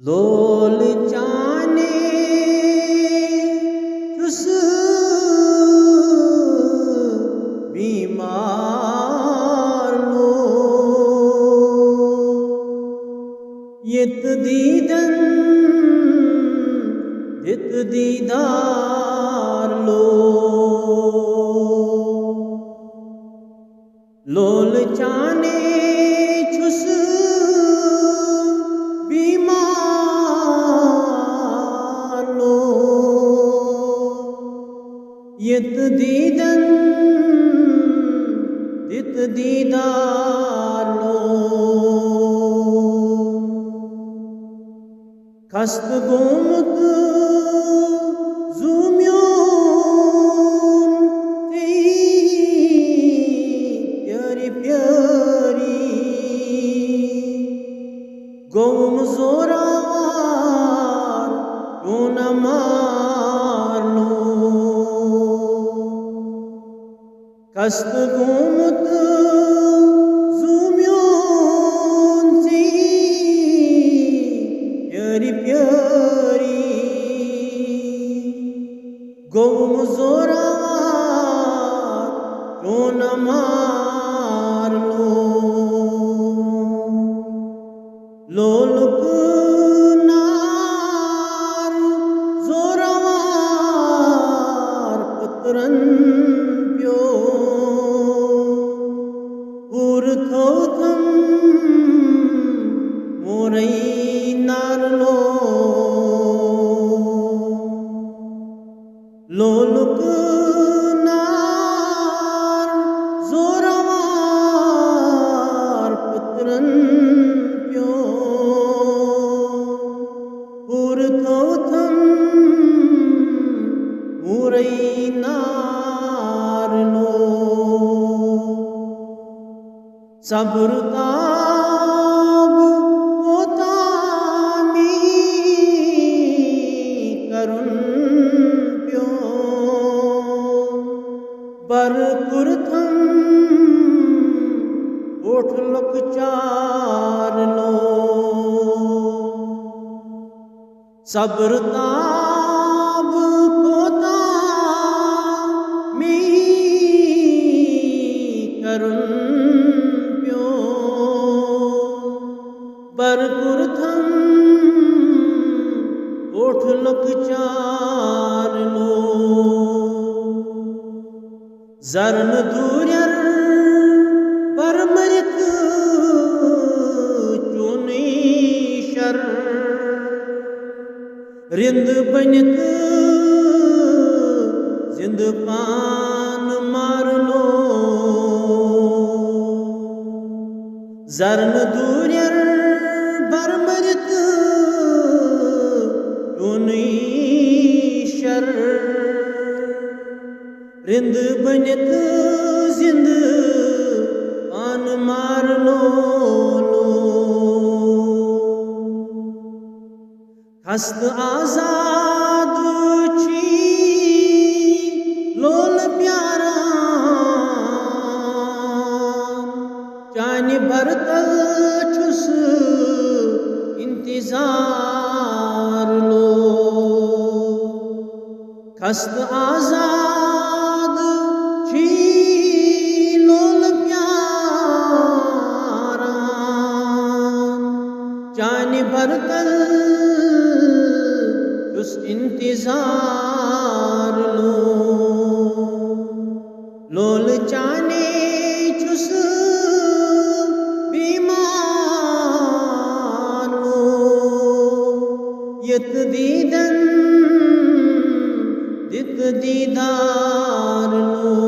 लोल जाने चुस बीमार लो यत दीदन जित दीदार लो लोल जाने चुस बीमार लो यत दीदन जित दीदार लो खस्त गोमुत ज़ूम्योन प्यारी प्यारी गोम जोरावर रोन मार लो कस्त गोमुत ज़ूम्योन प्यारी प्यारी गोम जोरावर रोन मार लो लोलुक नार जोरावर पुत्रन प्यो उर्थौथम मोरई नार लो लोलुक नार जोरावर पुत्रन प्यो उर्थौथम मोरई नार लो सब्रताब पोतामी करुण प्यो बर कुर्थम ओठ लक चार लो सब्रताब पोतामी करुण प्यो बर कुर्थम ओठ लक चार लो जरन दूरियर बरमरिक चोनी शर रिंद बनित जिंद पान मार लो जरन दूरियर बरमरित चोनी शर रिंद बनित जिंद पान मार लो हस्त आजाद छी लोल प्यारा चानि भरतल छुस इंतजार लो हस्त आजाद छी लोल प्यारा चानि भरतल उस इंतजार लो लोल जाने चुस बीमार लो यत दीदन जित दीदार लो